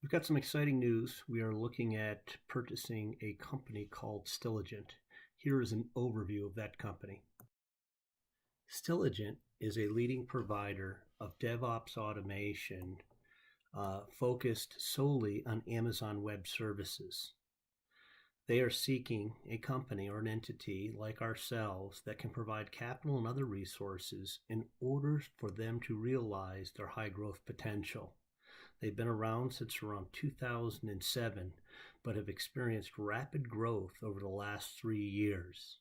We've got some exciting news. We are looking at purchasing a company called Stelligent. Here is an overview of that company. Stelligent is a leading provider of DevOps automation focused solely on Amazon Web Services. They are seeking a company or an entity like ourselves that can provide capital and other resources in order for them to realize their high growth potential. They've been around since around 2007, but have experienced rapid growth over the last 3 years.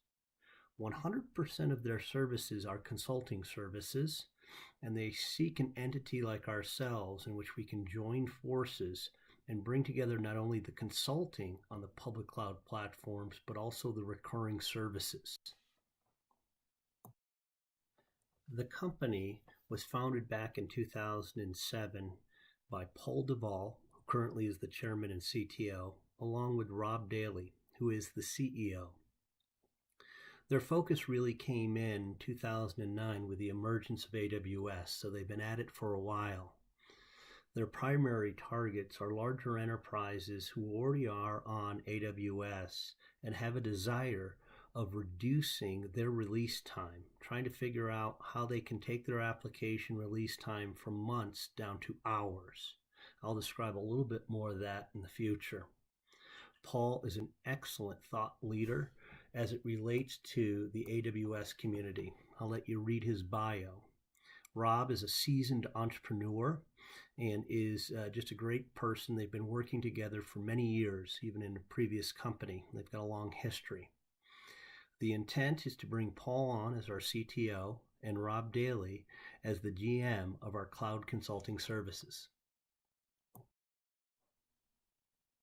100% of their services are consulting services, and they seek an entity like ourselves in which we can join forces and bring together not only the consulting on the public cloud platforms, but also the recurring services. The company was founded back in 2007 by Paul Duvall, who currently is the chairman and CTO, along with Rob Daly, who is the CEO. Their focus really came in 2009 with the emergence of AWS, so they've been at it for a while. Their primary targets are larger enterprises who already are on AWS and have a desire of reducing their release time, trying to figure out how they can take their application release time from months down to hours. I'll describe a little bit more of that in the future. Paul is an excellent thought leader as it relates to the AWS community. I'll let you read his bio. Rob is a seasoned entrepreneur and is just a great person. They've been working together for many years, even in a previous company. They've got a long history. The intent is to bring Paul on as our CTO and Rob Daly as the GM of our cloud consulting services.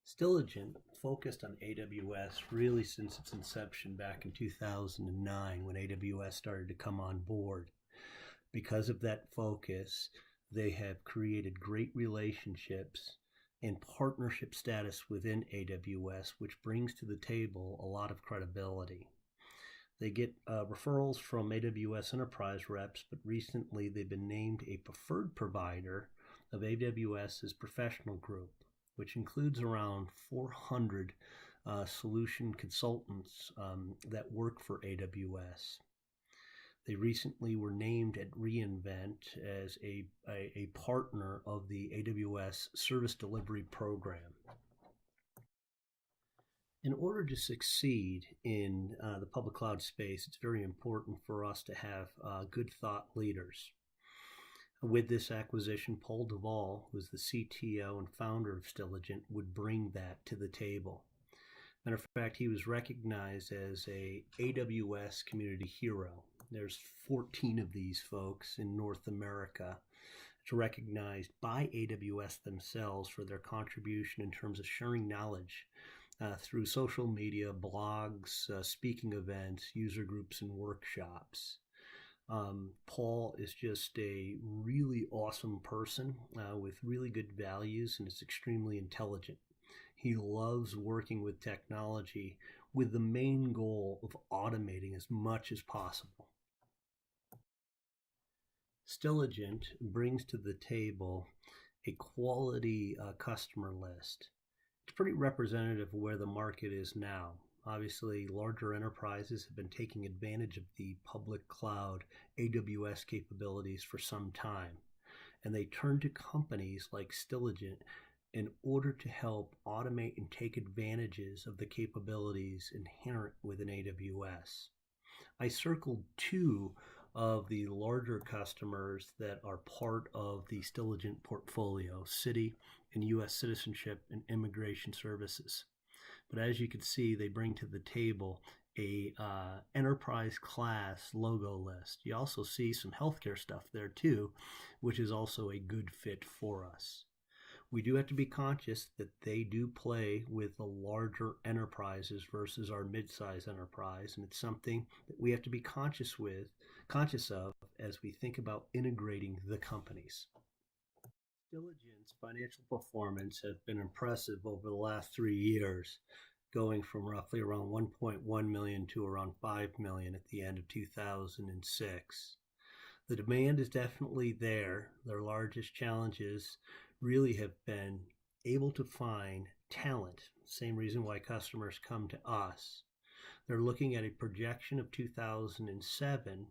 Stelligent focused on AWS really since its inception back in 2009 when AWS started to come on board. Because of that focus, they have created great relationships and partnership status within AWS, which brings to the table a lot of credibility. They get referrals from AWS enterprise reps, but recently they've been named a preferred provider of AWS's professional group, which includes around 400 solution consultants that work for AWS. They recently were named at reInvent as a partner of the AWS Service Delivery Program. In order to succeed in the public cloud space, it's very important for us to have good thought leaders. With this acquisition, Paul Duvall, who is the CTO and founder of Stelligent, would bring that to the table. Matter of fact, he was recognized as a AWS community hero. There's 14 of these folks in North America. It's recognized by AWS themselves for their contribution in terms of sharing knowledge through social media, blogs, speaking events, user groups, and workshops. Paul is just a really awesome person with really good values and is extremely intelligent. He loves working with technology with the main goal of automating as much as possible. Stelligent brings to the table a quality customer list. It's pretty representative of where the market is now. Obviously, larger enterprises have been taking advantage of the public cloud AWS capabilities for some time, and they turn to companies like Stelligent in order to help automate and take advantages of the capabilities inherent within AWS. I circled two of the larger customers that are part of the Stelligent portfolio: Citi and U.S. Citizenship and Immigration Services. But as you can see, they bring to the table a enterprise class logo list. You also see some healthcare stuff there too, which is also a good fit for us. We do have to be conscious that they do play with the larger enterprises versus our mid-size enterprise, and it's something that we have to be conscious of as we think about integrating the companies. Stelligent's financial performance has been impressive over the last 3 years, going from roughly around 1.1 million to around 5 million at the end of 2006. The demand is definitely there. Their largest challenges really have been able to find talent. Same reason why customers come to us. They're looking at a projection of 2007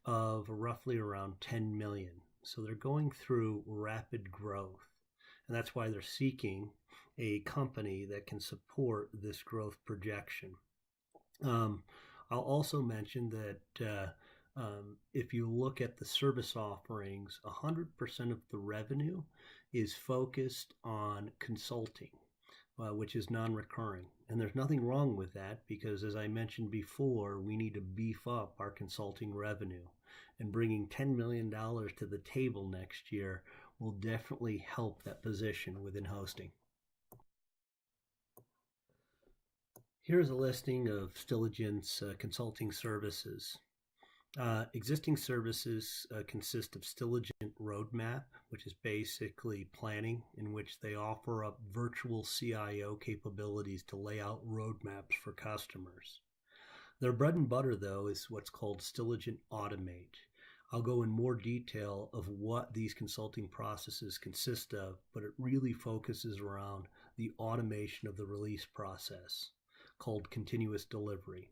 of roughly around 10 million. So they're going through rapid growth. And that's why they're seeking a company that can support this growth projection. I'll also mention that if you look at the service offerings, 100% of the revenue is focused on consulting, which is non-recurring. And there's nothing wrong with that because, as I mentioned before, we need to beef up our consulting revenue. And bringing $10 million to the table next year will definitely help that position within hosting. Here's a listing of Stelligent's consulting services. Existing services consist of Stelligent Roadmap, which is basically planning, in which they offer up virtual CIO capabilities to lay out roadmaps for customers. Their bread and butter, though, is what's called Stelligent Automate. I'll go in more detail of what these consulting processes consist of, but it really focuses around the automation of the release process, called continuous delivery.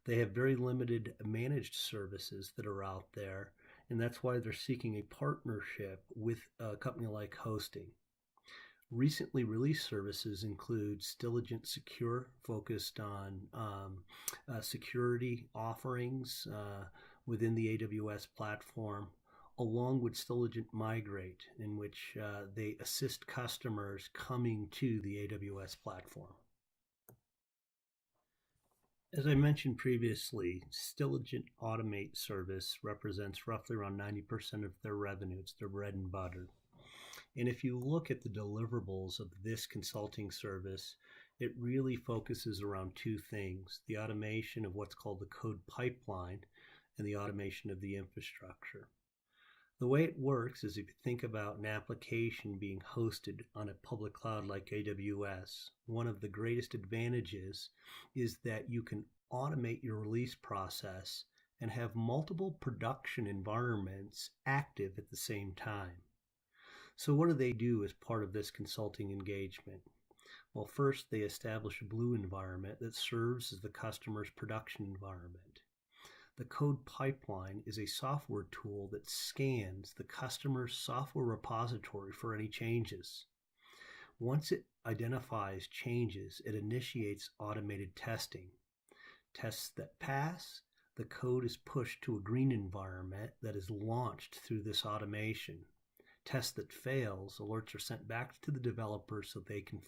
They have very limited managed services that are out there, and that's why they're seeking a partnership with a company like Hosting. Recently released services include Stelligent Secure, focused on security offerings within the AWS platform, along with Stelligent Migrate, in which they assist customers coming to the AWS platform. As I mentioned previously, Stelligent Automate service represents roughly around 90% of their revenue. It's their bread and butter. And if you look at the deliverables of this consulting service, it really focuses around two things: the automation of what's called the code pipeline and the automation of the infrastructure. The way it works is if you think about an application being hosted on a public cloud like AWS, one of the greatest advantages is that you can automate your release process and have multiple production environments active at the same time. So what do they do as part of this consulting engagement? Well, first they establish a blue environment that serves as the customer's production environment. The code pipeline is a software tool that scans the customer's software repository for any changes. Once it identifies changes, it initiates automated testing. Tests that pass, the code is pushed to a green environment that is launched through this automation. Tests that fails, alerts are sent back to the developer so they can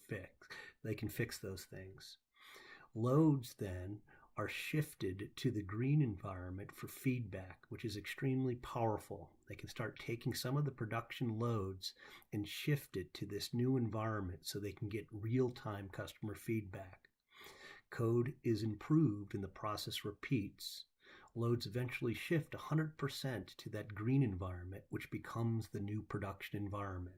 fix those things. Loads then are shifted to the green environment for feedback, which is extremely powerful. They can start taking some of the production loads and shift it to this new environment so they can get real-time customer feedback. Code is improved and the process repeats. Loads eventually shift 100% to that green environment, which becomes the new production environment.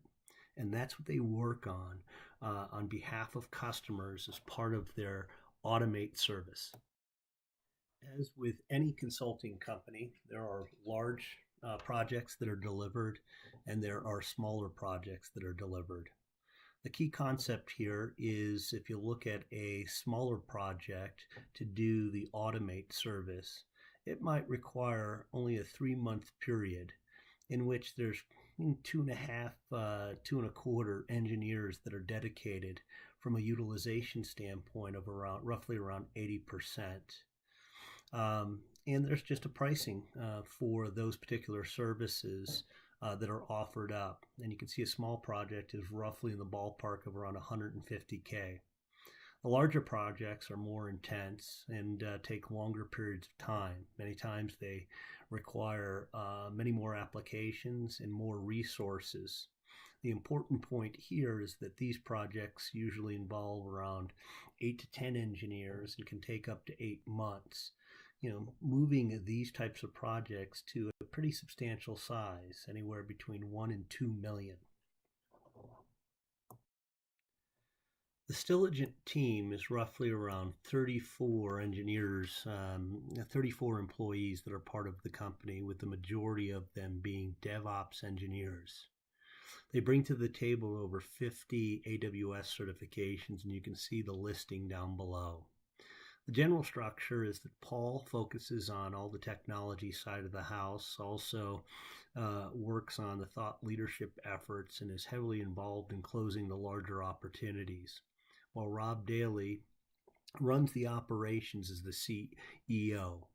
And that's what they work on behalf of customers as part of their Automate service. As with any consulting company, there are large projects that are delivered and there are smaller projects that are delivered. The key concept here is if you look at a smaller project to do the Automate service, it might require only a 3-month period in which there's 2.5, 2.25 engineers that are dedicated from a utilization standpoint of roughly around 80%. And there's just a pricing for those particular services that are offered up. And you can see a small project is roughly in the ballpark of around $150K. The larger projects are more intense and take longer periods of time. Many times they require many more applications and more resources. The important point here is that these projects usually involve around 8 to 10 engineers and can take up to 8 months. Moving these types of projects to a pretty substantial size, anywhere between 1 and 2 million. The Stelligent team is roughly around 34 engineers, 34 employees that are part of the company, with the majority of them being DevOps engineers. They bring to the table over 50 AWS certifications, and you can see the listing down below. The general structure is that Paul focuses on all the technology side of the house, also works on the thought leadership efforts, and is heavily involved in closing the larger opportunities, while Rob Daly runs the operations as the CEO.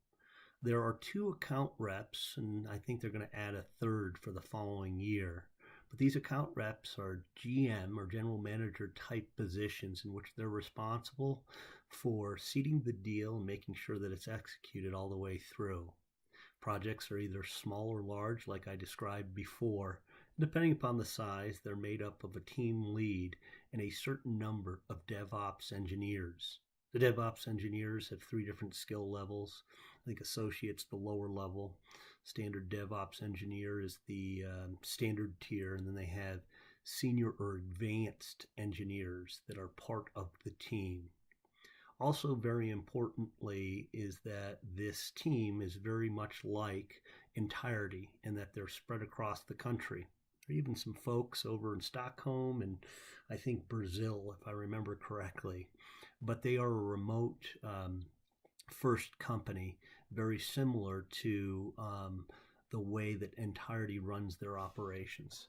There are 2 account reps, and I think they're going to add a third for the following year. But these account reps are GM or general manager type positions in which they're responsible for seeding the deal and making sure that it's executed all the way through. Projects are either small or large, like I described before. Depending upon the size, they're made up of a team lead and a certain number of DevOps engineers. The DevOps engineers have 3 different skill levels. I think associate's the lower level. Standard DevOps engineer is the standard tier, and then they have senior or advanced engineers that are part of the team. Also, very importantly, is that this team is very much like Entirety in that they're spread across the country. There are even some folks over in Stockholm and I think Brazil, if I remember correctly. But they are a remote first company, very similar to the way that Entirety runs their operations.